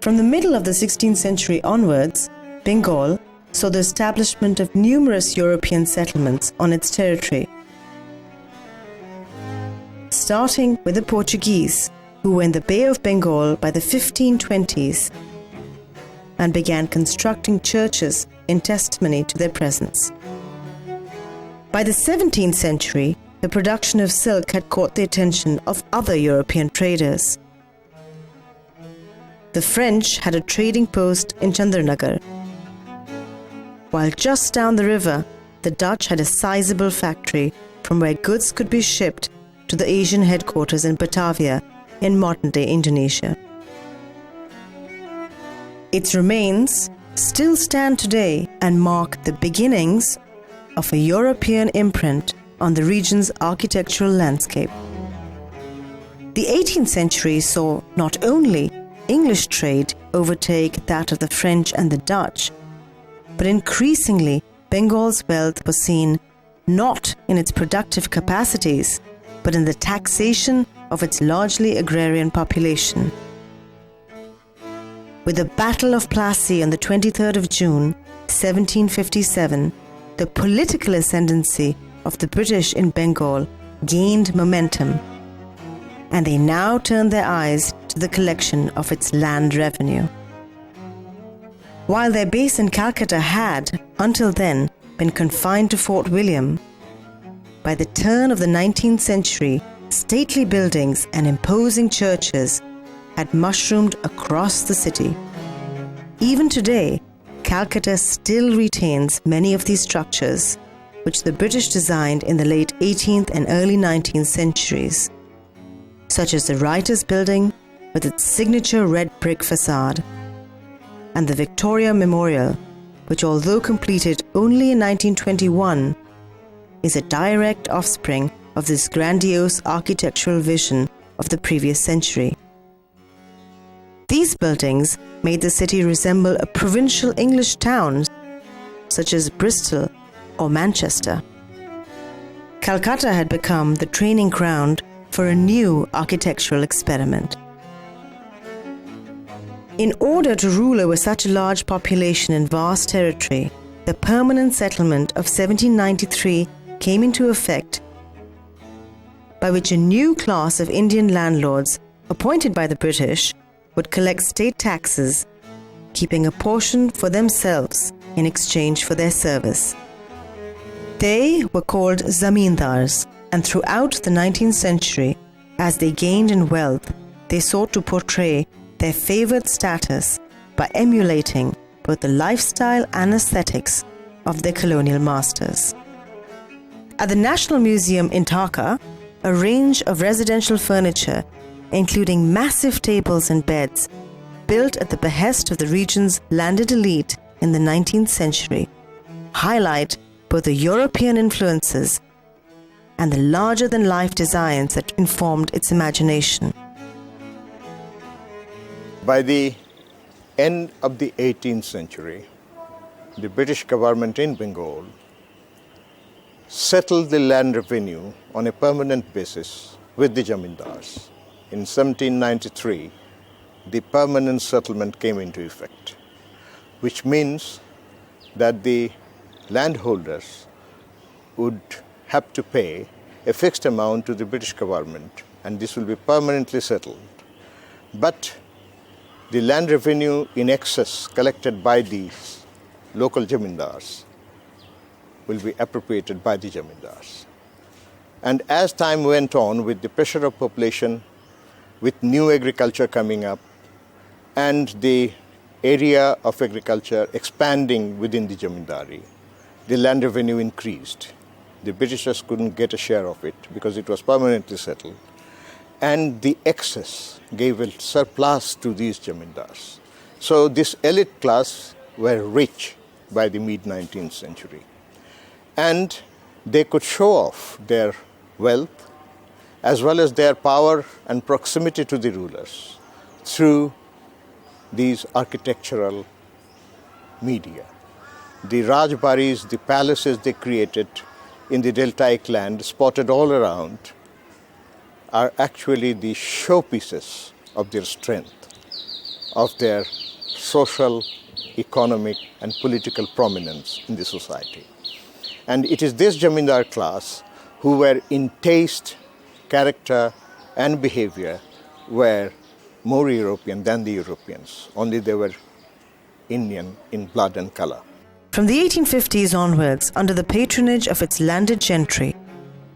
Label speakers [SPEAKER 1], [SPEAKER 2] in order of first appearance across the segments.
[SPEAKER 1] From the middle of the 16th century onwards, Bengal saw the establishment of numerous European settlements on its territory, starting with the Portuguese, who were in the Bay of Bengal by the 1520s and began constructing churches in testimony to their presence. By the 17th century, the production of silk had caught the attention of other European traders. The French had a trading post in Chandranagar, while just down the river, the Dutch had a sizable factory from where goods could be shipped to the Asian headquarters in Batavia in modern-day Indonesia. Its remains still stand today and mark the beginnings of a European imprint on the region's architectural landscape. The 18th century saw not only English trade overtake that of the French and the Dutch, but increasingly Bengal's wealth was seen not in its productive capacities, but in the taxation of its largely agrarian population. With the Battle of Plassey on the 23rd of June, 1757, the political ascendancy of the British in Bengal gained momentum, and they now turned their eyes to the collection of its land revenue. While their base in Calcutta had, until then, been confined to Fort William, by the turn of the 19th century, stately buildings and imposing churches had mushroomed across the city. Even today, Calcutta still retains many of these structures, which the British designed in the late 18th and early 19th centuries, such as the Writers' Building with its signature red brick facade, and the Victoria Memorial, which, although completed only in 1921, is a direct offspring of this grandiose architectural vision of the previous century. These buildings made the city resemble a provincial English town such as Bristol or Manchester. Calcutta had become the training ground for a new architectural experiment. In order to rule over such a large population and vast territory, the permanent settlement of 1793 came into effect, by which a new class of Indian landlords appointed by the British would collect state taxes, keeping a portion for themselves in exchange for their service. They were called Zamindars, and throughout the 19th century, as they gained in wealth, they sought to portray their favored status by emulating both the lifestyle and aesthetics of their colonial masters. At the National Museum in Dhaka, a range of residential furniture, including massive tables and beds, built at the behest of the region's landed elite in the 19th century, highlight both the European influences and the larger-than-life designs that informed its imagination.
[SPEAKER 2] By the end of the 18th century, the British government in Bengal settled the land revenue on a permanent basis with the Zamindars. In 1793, the permanent settlement came into effect, which means that the landholders would have to pay a fixed amount to the British government, and this will be permanently settled. But the land revenue in excess collected by these local Zamindars will be appropriated by the Zamindars. And as time went on, with the pressure of population, with new agriculture coming up, and the area of agriculture expanding within the Zamindari, the land revenue increased. The Britishers couldn't get a share of it because it was permanently settled. And the excess gave a surplus to these Zamindars. So this elite class were rich by the mid-19th century. And they could show off their wealth as well as their power and proximity to the rulers through these architectural media. The Rajbaris, the palaces they created in the deltaic land, spotted all around, are actually the showpieces of their strength, of their social, economic and political prominence in the society. And it is this Zamindar class who were in taste, character and behavior were more European than the Europeans, only they were Indian in blood and color.
[SPEAKER 1] From the 1850s onwards, under the patronage of its landed gentry,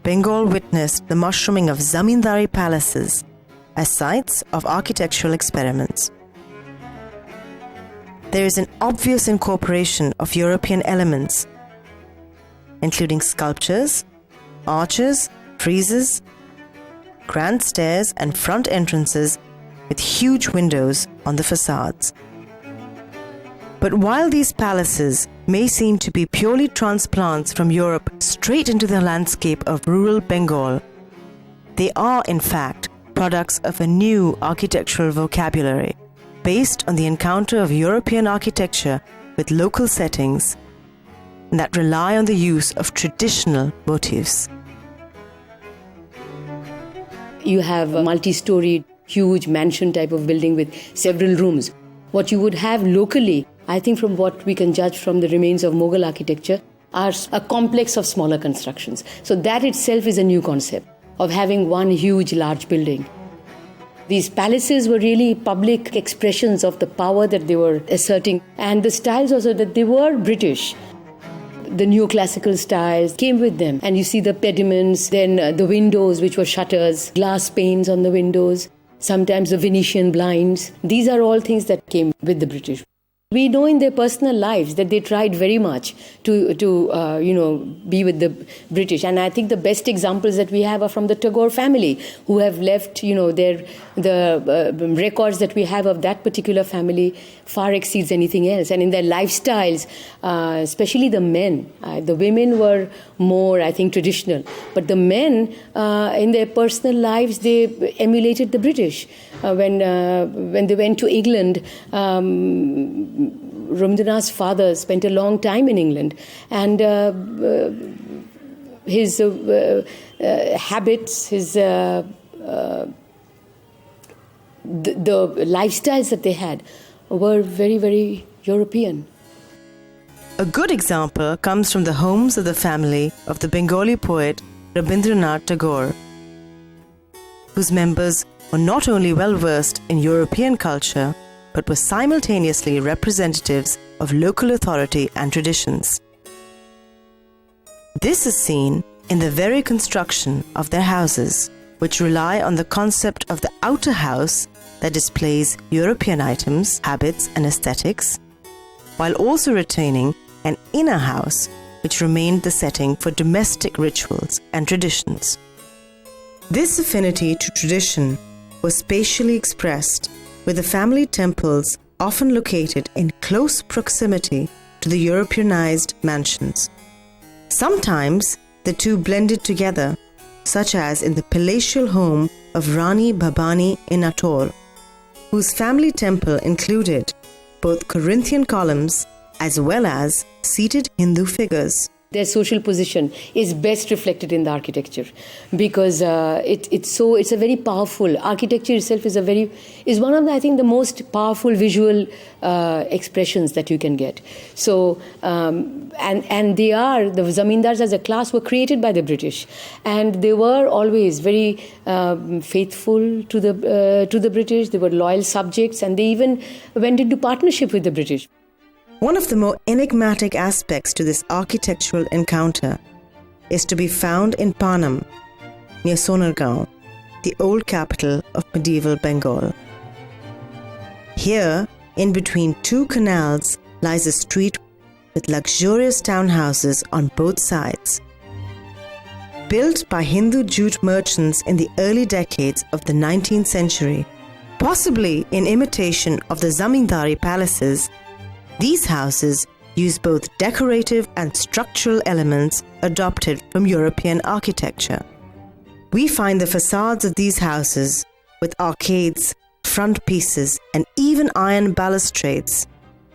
[SPEAKER 1] Bengal witnessed the mushrooming of Zamindari palaces as sites of architectural experiments. There is an obvious incorporation of European elements, including sculptures, arches, friezes, grand stairs and front entrances with huge windows on the facades. But while these palaces may seem to be purely transplants from Europe straight into the landscape of rural Bengal, they are in fact products of a new architectural vocabulary based on the encounter of European architecture with local settings that rely on the use of traditional motifs.
[SPEAKER 3] You have a multi-storied, huge mansion type of building with several rooms. What you would have locally, I think from what we can judge from the remains of Mughal architecture, are a complex of smaller constructions. So that itself is a new concept of having one huge, large building. These palaces were really public expressions of the power that they were asserting, and the styles also that they were British. The neoclassical styles came with them, and you see the pediments, then the windows which were shutters, glass panes on the windows, sometimes the Venetian blinds. These are all things that came with the British. We know in their personal lives that they tried very much to be with the British. And I think the best examples that we have are from the Tagore family, who have left, the records that we have of that particular family far exceeds anything else. And in their lifestyles, especially the men, the women were more, I think, traditional. But the men, in their personal lives, they emulated the British. When they went to England, Rabindranath's father spent a long time in England, and his habits, the lifestyles that they had were very, very European.
[SPEAKER 1] A good example comes from the homes of the family of the Bengali poet Rabindranath Tagore, whose members were not only well versed in European culture, but were simultaneously representatives of local authority and traditions. This is seen in the very construction of their houses, which rely on the concept of the outer house that displays European items, habits, and aesthetics, while also retaining an inner house which remained the setting for domestic rituals and traditions. This affinity to tradition was spatially expressed, with the family temples often located in close proximity to the Europeanized mansions. Sometimes the two blended together, such as in the palatial home of Rani Bhabani in Attor, whose family temple included both Corinthian columns as well as seated Hindu figures.
[SPEAKER 3] Their social position is best reflected in the architecture, because it's a very powerful architecture itself is one of the, I think, the most powerful visual expressions that you can get. So and they are, the zamindars as a class were created by the British, and they were always very faithful to the British. They were loyal subjects, and they even went into partnership with the British.
[SPEAKER 1] One of the more enigmatic aspects to this architectural encounter is to be found in Panam, near Sonargaon, the old capital of medieval Bengal. Here, in between two canals, lies a street with luxurious townhouses on both sides. Built by Hindu jute merchants in the early decades of the 19th century, possibly in imitation of the Zamindari palaces, these houses use both decorative and structural elements adopted from European architecture. We find the facades of these houses, with arcades, front pieces, and even iron balustrades,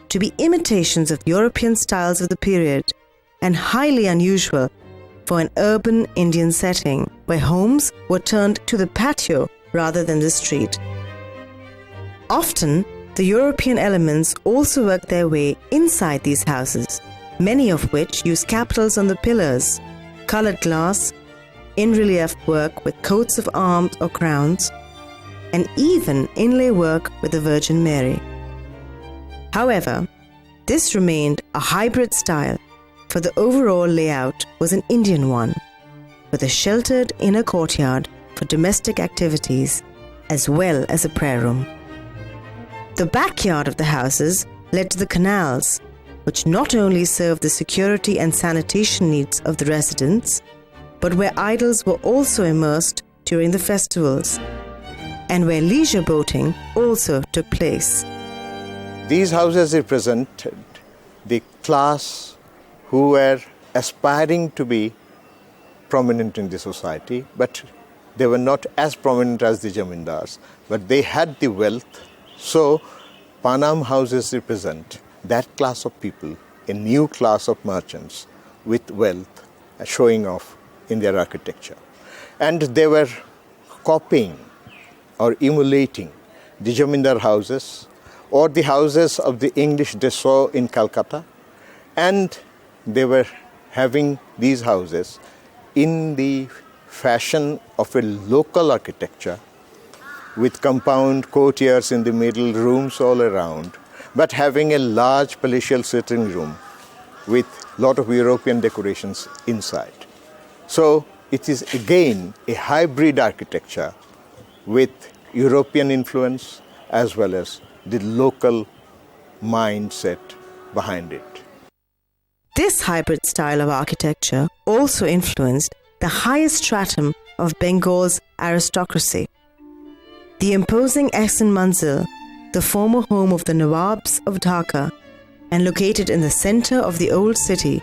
[SPEAKER 1] to be imitations of European styles of the period, and highly unusual for an urban Indian setting where homes were turned to the patio rather than the street. Often, The European elements also worked their way inside these houses, many of which use capitals on the pillars, coloured glass, in-relief work with coats of arms or crowns, and even inlay work with the Virgin Mary. However, this remained a hybrid style, for the overall layout was an Indian one, with a sheltered inner courtyard for domestic activities as well as a prayer room. The backyard of the houses led to the canals, which not only served the security and sanitation needs of the residents, but where idols were also immersed during the festivals, and where leisure boating also took place.
[SPEAKER 2] These houses represented the class who were aspiring to be prominent in the society, but they were not as prominent as the Zamindars, but they had the wealth. So Panam houses represent that class of people, a new class of merchants with wealth showing off in their architecture. And they were copying or emulating the Zamindar houses or the houses of the English they saw in Calcutta, and they were having these houses in the fashion of a local architecture with compound courtyards in the middle, rooms all around, but having a large palatial sitting room with a lot of European decorations inside. So it is again a hybrid architecture with European influence as well as the local mindset behind it.
[SPEAKER 1] This hybrid style of architecture also influenced the highest stratum of Bengal's aristocracy. The imposing Ehsan Manzil, the former home of the Nawabs of Dhaka and located in the center of the old city,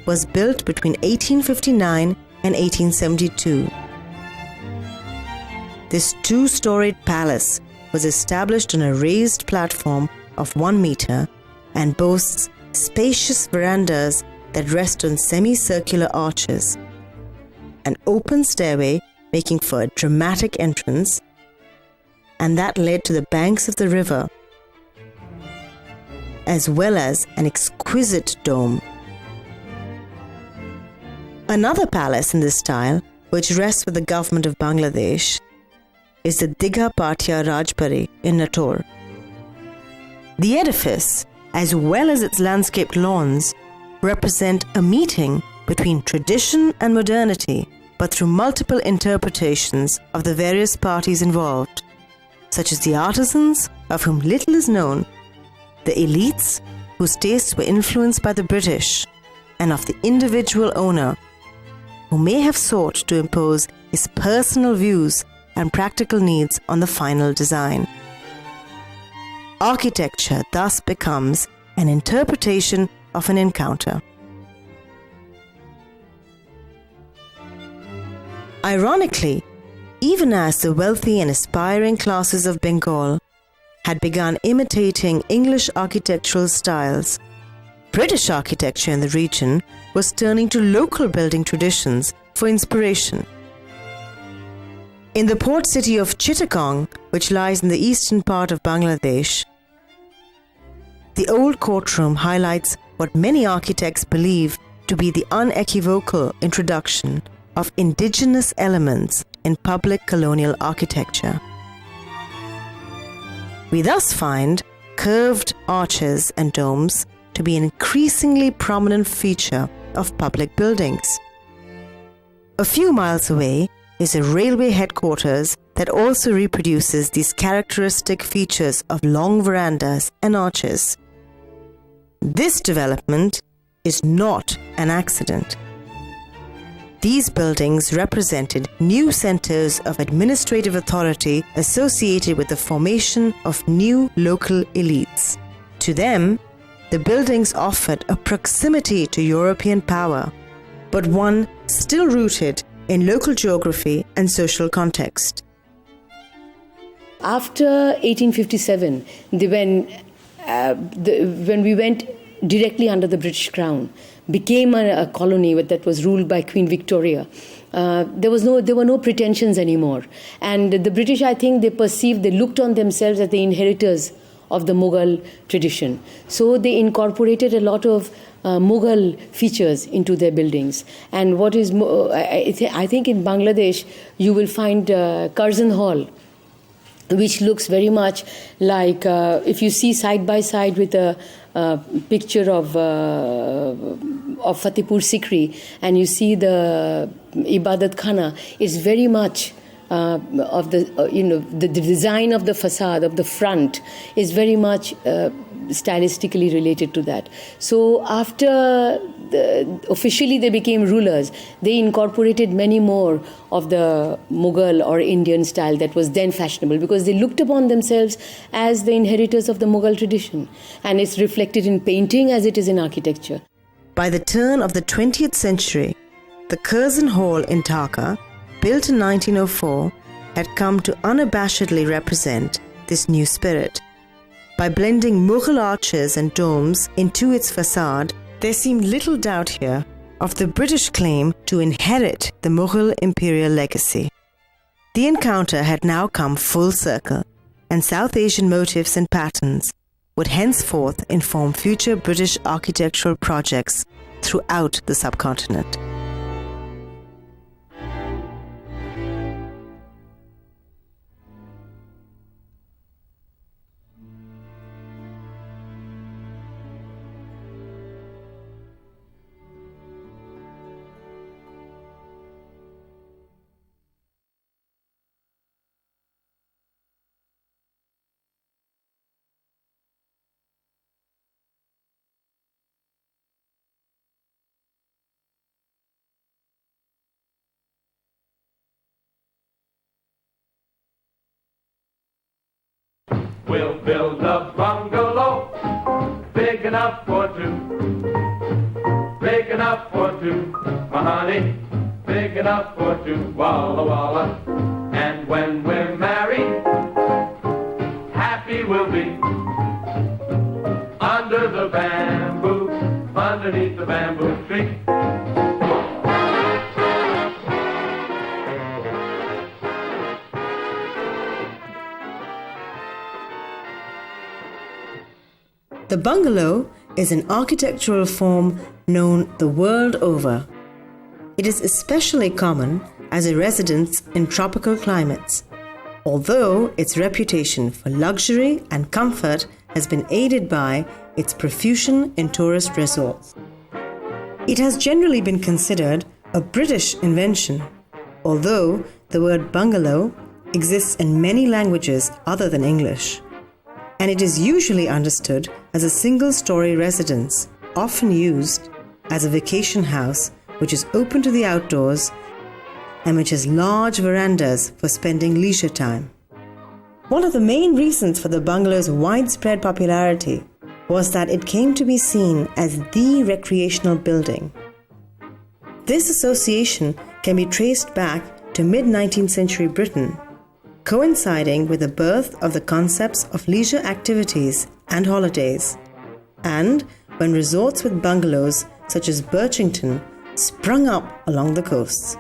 [SPEAKER 1] was built between 1859 and 1872. This two-storied palace was established on a raised platform of 1 meter and boasts spacious verandas that rest on semicircular arches, an open stairway making for a dramatic entrance, and that led to the banks of the river, as well as an exquisite dome. Another palace in this style, which rests with the government of Bangladesh, is the Digha Patia Rajbari in Nator. The edifice, as well as its landscaped lawns, represent a meeting between tradition and modernity, but through multiple interpretations of the various parties involved, such as the artisans, of whom little is known, the elites, whose tastes were influenced by the British, and of the individual owner, who may have sought to impose his personal views and practical needs on the final design. Architecture thus becomes an interpretation of an encounter. Ironically, even as the wealthy and aspiring classes of Bengal had begun imitating English architectural styles, British architecture in the region was turning to local building traditions for inspiration. In the port city of Chittagong, which lies in the eastern part of Bangladesh, the Old Courtroom highlights what many architects believe to be the unequivocal introduction of indigenous elements in public colonial architecture. We thus find curved arches and domes to be an increasingly prominent feature of public buildings. A few miles away is a railway headquarters that also reproduces these characteristic features of long verandas and arches. This development is not an accident. These buildings represented new centers of administrative authority associated with the formation of new local elites. To them, the buildings offered a proximity to European power, but one still rooted in local geography and social context.
[SPEAKER 3] After 1857, when we went directly under the British Crown, became a colony that was ruled by Queen Victoria, there were no pretensions anymore. And the British, I think, they looked on themselves as the inheritors of the Mughal tradition. So they incorporated a lot of Mughal features into their buildings. And what is, I think in Bangladesh, you will find Curzon Hall, which looks very much like, if you see side by side with a picture of Fatehpur Sikri, and you see the Ibadat Khana, it's very much of the, the design of the facade, of the front, is very much stylistically related to that. So after officially they became rulers, they incorporated many more of the Mughal or Indian style that was then fashionable, because they looked upon themselves as the inheritors of the Mughal tradition. And it's reflected in painting as it is in architecture.
[SPEAKER 1] By the turn of the 20th century, the Curzon Hall in Dhaka, built in 1904, had come to unabashedly represent this new spirit. By blending Mughal arches and domes into its facade, there seemed little doubt here of the British claim to inherit the Mughal imperial legacy. The encounter had now come full circle, and South Asian motifs and patterns would henceforth inform future British architectural projects throughout the subcontinent.
[SPEAKER 4] We'll build a bungalow big enough for two, big enough for two, my honey, big enough for two, walla walla. And when we're married, happy we'll be under the bamboo, underneath the bamboo tree.
[SPEAKER 1] The bungalow is an architectural form known the world over. It is especially common as a residence in tropical climates, although its reputation for luxury and comfort has been aided by its profusion in tourist resorts. It has generally been considered a British invention, although the word bungalow exists in many languages other than English, and it is usually understood as a single-story residence, often used as a vacation house which is open to the outdoors and which has large verandas for spending leisure time. One of the main reasons for the bungalow's widespread popularity was that it came to be seen as the recreational building. This association can be traced back to mid-19th century Britain, coinciding with the birth of the concepts of leisure activities and holidays, and when resorts with bungalows such as Birchington sprung up along the coasts.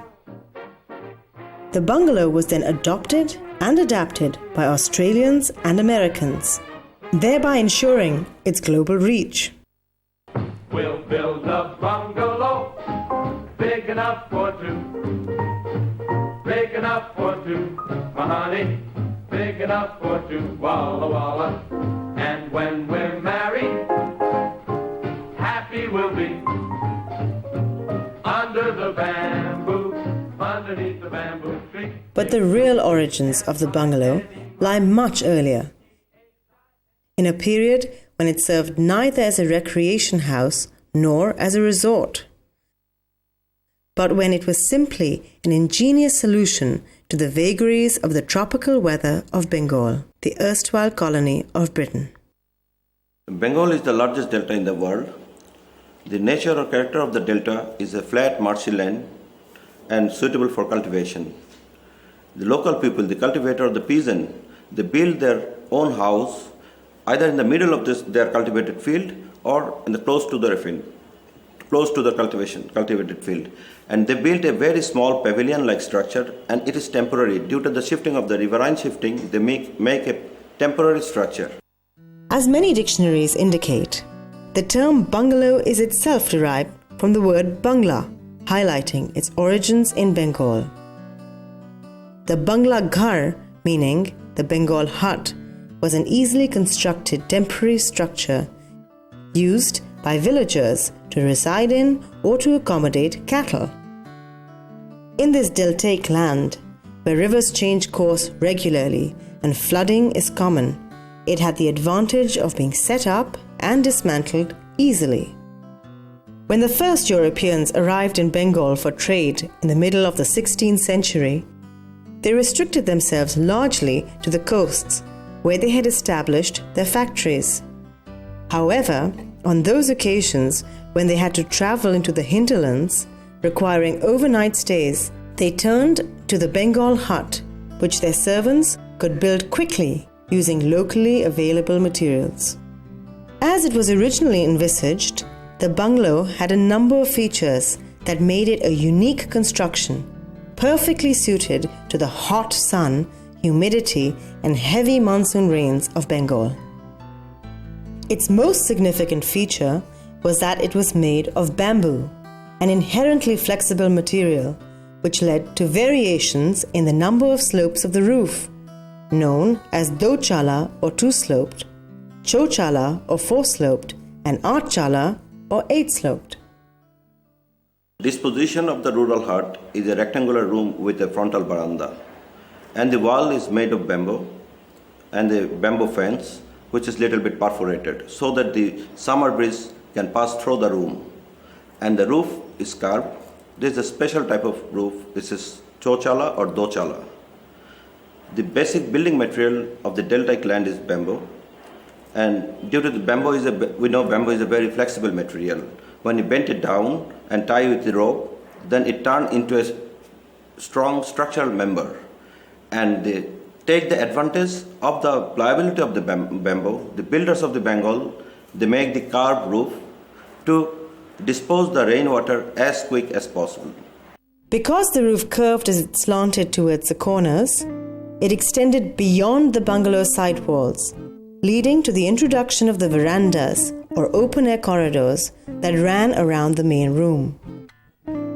[SPEAKER 1] The bungalow was then adopted and adapted by Australians and Americans, thereby ensuring its global reach.
[SPEAKER 4] We'll build a bungalow big enough for two, big enough for two, my honey, big enough for two, walla walla. And when we're married, happy we'll be under the bamboo, underneath the bamboo tree.
[SPEAKER 1] But the real origins of the bungalow lie much earlier, in a period when it served neither as a recreation house nor as a resort, but when it was simply an ingenious solution to the vagaries of the tropical weather of Bengal, the erstwhile colony of Britain.
[SPEAKER 5] Bengal is the largest delta in the world. The nature or character of the delta is a flat marshy land and suitable for cultivation. The local people, the cultivator or the peasant, they build their own house either in the middle of their cultivated field or in the close to the cultivated field. And they built a very small pavilion-like structure, and it is temporary. Due to the shifting of the riverine shifting, they make a temporary structure.
[SPEAKER 1] As many dictionaries indicate, the term bungalow is itself derived from the word Bangla, highlighting its origins in Bengal. The Bangla Ghar, meaning the Bengal Hut, was an easily constructed temporary structure used by villagers to reside in or to accommodate cattle. In this deltaic land, where rivers change course regularly and flooding is common, it had the advantage of being set up and dismantled easily. When the first Europeans arrived in Bengal for trade in the middle of the 16th century, they restricted themselves largely to the coasts, where they had established their factories. However, on those occasions when they had to travel into the hinterlands, requiring overnight stays, they turned to the Bengal hut, which their servants could build quickly using locally available materials. As it was originally envisaged, the bungalow had a number of features that made it a unique construction, perfectly suited to the hot sun, humidity, and heavy monsoon rains of Bengal. Its most significant feature was that it was made of bamboo, an inherently flexible material, which led to variations in the number of slopes of the roof, known as do-chala or two-sloped, cho-chala or four-sloped, and art-chala or eight-sloped.
[SPEAKER 5] Disposition of the rural hut is a rectangular room with a frontal veranda, and the wall is made of bamboo and the bamboo fence, which is little bit perforated so that the summer breeze can pass through the room, and the roof is carved. This is a special type of roof. This is cho-chala or do-chala. The basic building material of the deltaic land is bamboo, and due to the bamboo we know bamboo is a very flexible material. When you bend it down and tie with the rope, then it turns into a strong structural member, and they take the advantage of the pliability of the bamboo. The builders of the Bengal, they make the carved roof to dispose the rainwater as quick as possible.
[SPEAKER 1] Because the roof curved as it slanted towards the corners, it extended beyond the bungalow side walls, leading to the introduction of the verandas or open-air corridors that ran around the main room.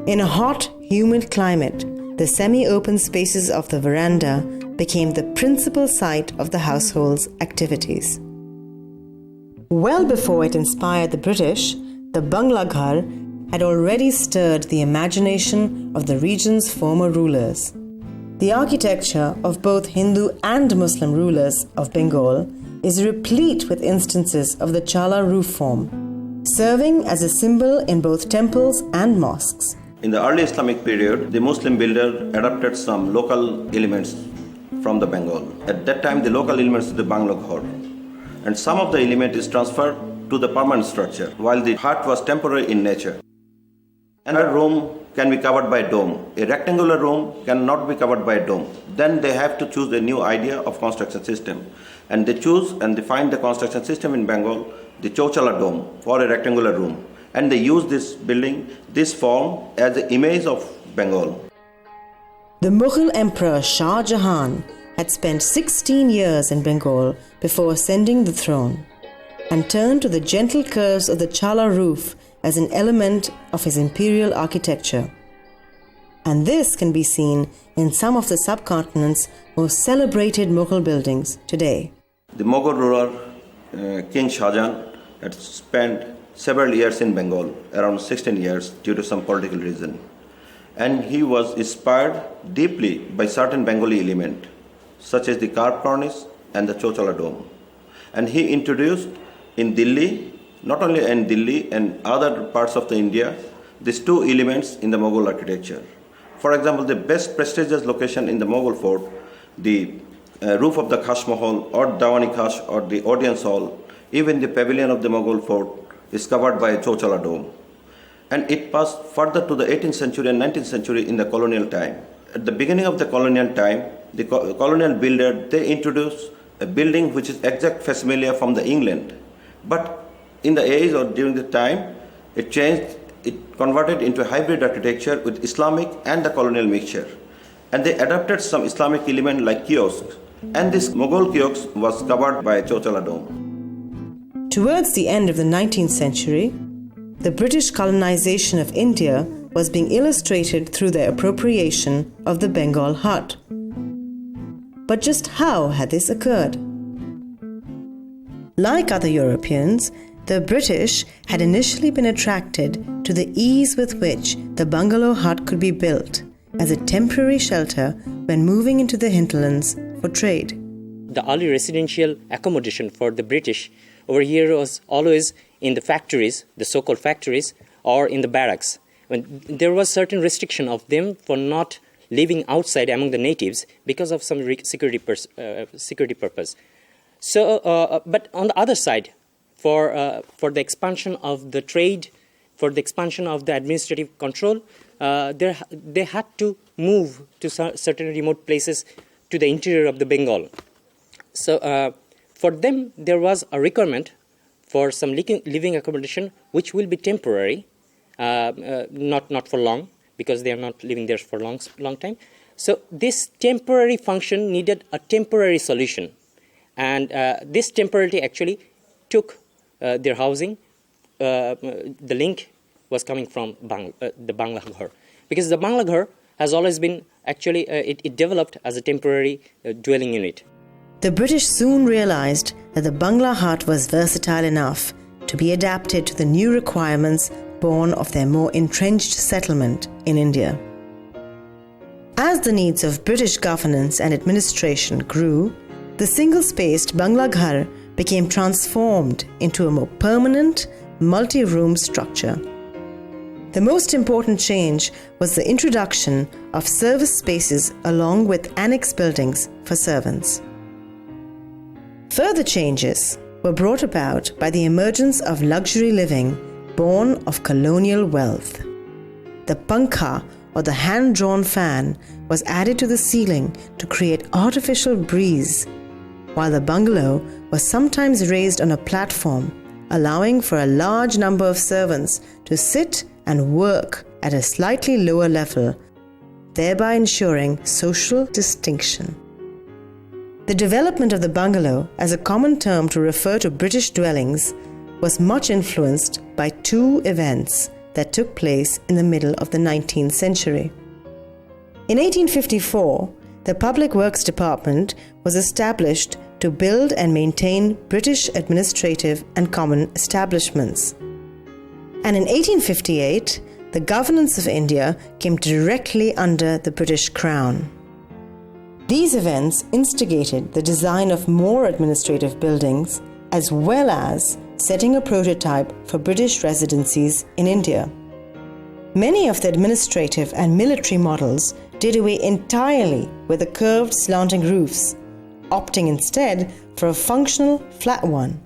[SPEAKER 1] In a hot, humid climate, the semi-open spaces of the veranda became the principal site of the household's activities. Well before it inspired the British, the Bangla Ghar had already stirred the imagination of the region's former rulers. The architecture of both Hindu and Muslim rulers of Bengal is replete with instances of the chala roof form, serving as a symbol in both temples and mosques.
[SPEAKER 5] In the early Islamic period, the Muslim builder adopted some local elements from the Bengal. At that time, the local elements of the Bangla Ghar, and some of the element is transferred to the permanent structure, while the hut was temporary in nature. Another room can be covered by a dome. A rectangular room cannot be covered by a dome. Then they have to choose a new idea of construction system. And they choose and they find the construction system in Bengal, the Chochala dome, for a rectangular room. And they use this building, this form, as the image of Bengal.
[SPEAKER 1] The Mughal Emperor Shah Jahan had spent 16 years in Bengal before ascending the throne, and turned to the gentle curves of the chala roof as an element of his imperial architecture. And this can be seen in some of the subcontinent's most celebrated Mughal buildings today.
[SPEAKER 5] The Mughal ruler, King Shah had spent several years in Bengal, around 16 years, due to some political reason. And he was inspired deeply by certain Bengali elements, such as the carved cornice and the Chochala dome. And he introduced in Delhi, not only in Delhi and other parts of the India, these two elements in the Mughal architecture. For example, the best prestigious location in the Mughal fort, the roof of the Khash Mahal or Dawani Khash or the audience hall, even the pavilion of the Mughal fort is covered by a Chochala dome. And it passed further to the 18th century and 19th century in the colonial time. At the beginning of the colonial time, the colonial builder, they introduced a building which is exact facsimile from the England. But in the age or during the time, it changed, it converted into a hybrid architecture with Islamic and the colonial mixture. And they adopted some Islamic element like kiosks. And this Mughal kiosk was covered by a Chochala dome.
[SPEAKER 1] Towards the end of the 19th century, the British colonization of India was being illustrated through their appropriation of the Bengal Hut. But just how had this occurred? Like other Europeans, the British had initially been attracted to the ease with which the bungalow hut could be built as a temporary shelter when moving into the hinterlands for trade.
[SPEAKER 6] The early residential accommodation for the British over here was always in the factories, the so-called factories, or in the barracks. When there was certain restriction of them for not living outside among the natives because of some security purpose. So, but on the other side, for the expansion of the trade, for the expansion of the administrative control, they had to move to certain remote places to the interior of the Bengal. So, for them, there was a requirement for some living accommodation, which will be temporary, not for long, because they are not living there for long time. So, this temporary function needed a temporary solution. And this temporarily actually took their housing. The link was coming from the Bangla Ghar. Because the Bangla Ghar has always been, actually, it developed as a temporary dwelling unit.
[SPEAKER 1] The British soon realized that the Bangla Hut was versatile enough to be adapted to the new requirements born of their more entrenched settlement in India. As the needs of British governance and administration grew, the single-spaced Bangla Ghar became transformed into a more permanent, multi-room structure. The most important change was the introduction of service spaces along with annex buildings for servants. Further changes were brought about by the emergence of luxury living born of colonial wealth. The pankha, or the hand-drawn fan, was added to the ceiling to create artificial breeze, while the bungalow was sometimes raised on a platform, allowing for a large number of servants to sit and work at a slightly lower level, thereby ensuring social distinction. The development of the bungalow as a common term to refer to British dwellings was much influenced by two events that took place in the middle of the 19th century. In 1854, the Public Works Department was established to build and maintain British administrative and common establishments. And in 1858, the governance of India came directly under the British Crown. These events instigated the design of more administrative buildings, as well as setting a prototype for British residencies in India. Many of the administrative and military models did away entirely with the curved slanting roofs, opting instead for a functional flat one,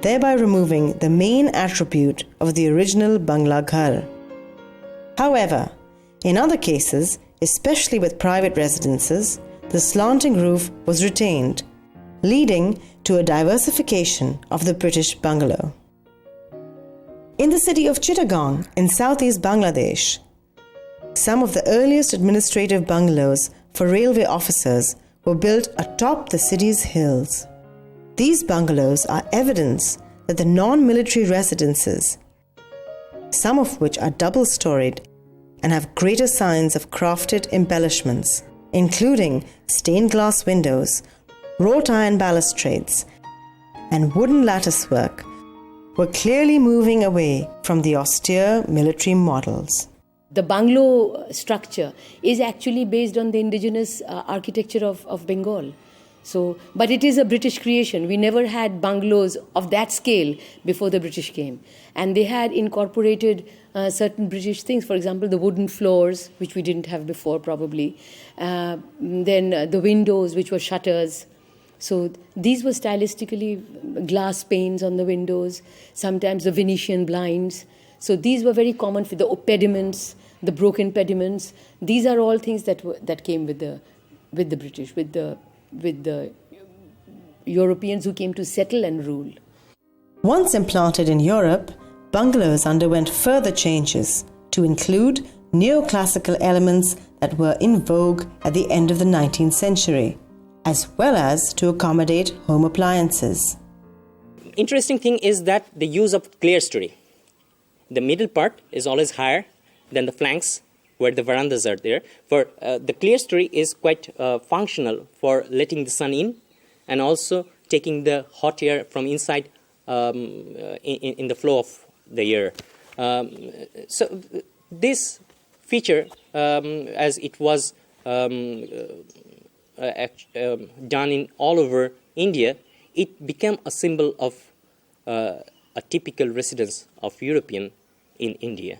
[SPEAKER 1] thereby removing the main attribute of the original Bangla Ghar. However, in other cases, especially with private residences, the slanting roof was retained, leading to a diversification of the British bungalow. In the city of Chittagong in southeast Bangladesh, some of the earliest administrative bungalows for railway officers were built atop the city's hills. These bungalows are evidence that the non-military residences, some of which are double-storied and have greater signs of crafted embellishments, including stained glass windows, wrought iron balustrades, and wooden latticework, were clearly moving away from the austere military models.
[SPEAKER 3] The bungalow structure is actually based on the indigenous architecture of Bengal. But it is a British creation. We never had bungalows of that scale before the British came. And they had incorporated certain British things. For example, the wooden floors, which we didn't have before probably. Then the windows, which were shutters. So these were stylistically glass panes on the windows, sometimes the Venetian blinds. So these were very common for the pediments, the broken pediments. These are all things that came with the British, with the Europeans who came to settle and rule.
[SPEAKER 1] Once implanted in Europe, bungalows underwent further changes to include neoclassical elements that were in vogue at the end of the 19th century, as well as to accommodate home appliances.
[SPEAKER 6] interesting thing is that the use of clerestory. The middle part is always higher than the flanks where the verandas are there. For the clerestory is quite functional for letting the sun in and also taking the hot air from inside in the flow of the air. So this feature, as it was done in all over India, it became a symbol of a typical residence of European in India.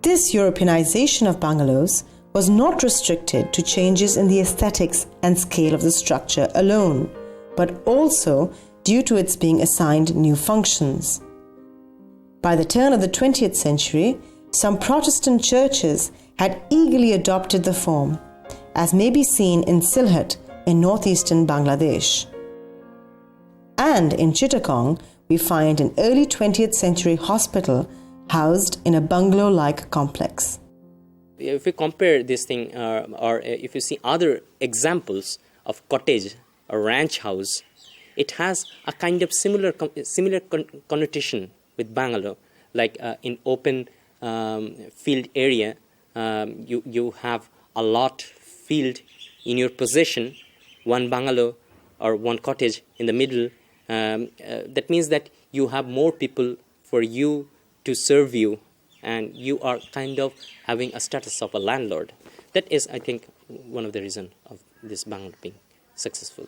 [SPEAKER 1] This Europeanization of bungalows was not restricted to changes in the aesthetics and scale of the structure alone, but also due to its being assigned new functions. By the turn of the 20th century, some Protestant churches had eagerly adopted the form, as may be seen in Sylhet in northeastern Bangladesh. And in Chittagong, we find an early 20th century hospital housed in a bungalow-like complex.
[SPEAKER 6] If we compare this thing, or if you see other examples of cottage or ranch house, it has a kind of similar connotation with bungalow. Like in open field area, you have a lot field in your possession, one bungalow or one cottage in the middle. That means that you have more people for you to serve you, and you are kind of having a status of a landlord. That is, I think, one of the reasons of this bungalow being successful.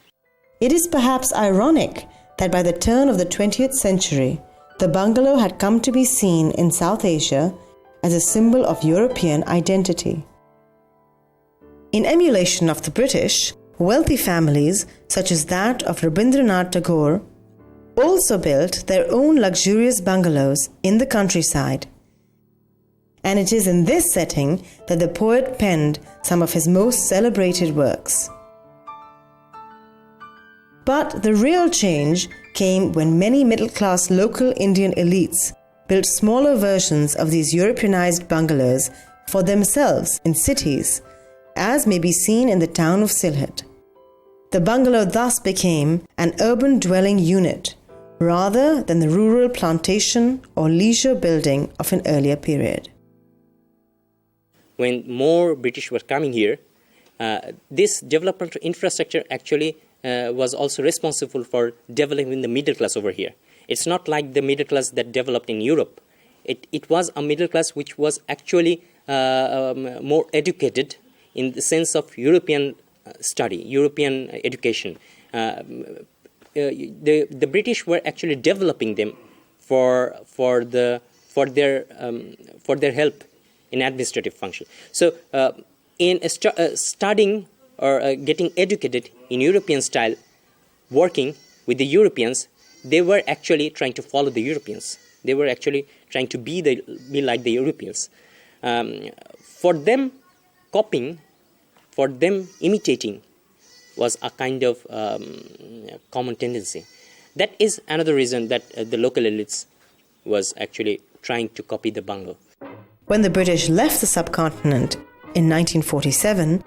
[SPEAKER 1] It is perhaps ironic that by the turn of the 20th century, the bungalow had come to be seen in South Asia as a symbol of European identity. In emulation of the British, wealthy families such as that of Rabindranath Tagore also built their own luxurious bungalows in the countryside. And it is in this setting that the poet penned some of his most celebrated works. But the real change came when many middle-class local Indian elites built smaller versions of these Europeanized bungalows for themselves in cities, as may be seen in the town of Sylhet. The bungalow thus became an urban dwelling unit, rather than the rural plantation or leisure building of an earlier period.
[SPEAKER 6] When more British were coming here, this development infrastructure actually was also responsible for developing the middle class over here. It's not like the middle class that developed in Europe. It was a middle class which was actually more educated in the sense of European study, European education. The British were actually developing them for their help in administrative function. So, in studying or getting educated in European style, working with the Europeans, they were actually trying to follow the Europeans. They were actually trying to be like the Europeans. For them, copying, for them imitating, was a kind of common tendency. That is another reason that the local elites was actually trying to copy the bungalow.
[SPEAKER 1] When the British left the subcontinent in 1947,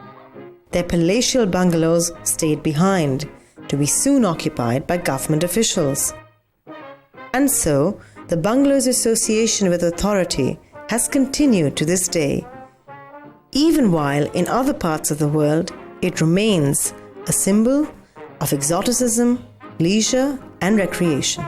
[SPEAKER 1] their palatial bungalows stayed behind, to be soon occupied by government officials. And so, the bungalow's association with authority has continued to this day, even while in other parts of the world it remains a symbol of exoticism, leisure, and recreation.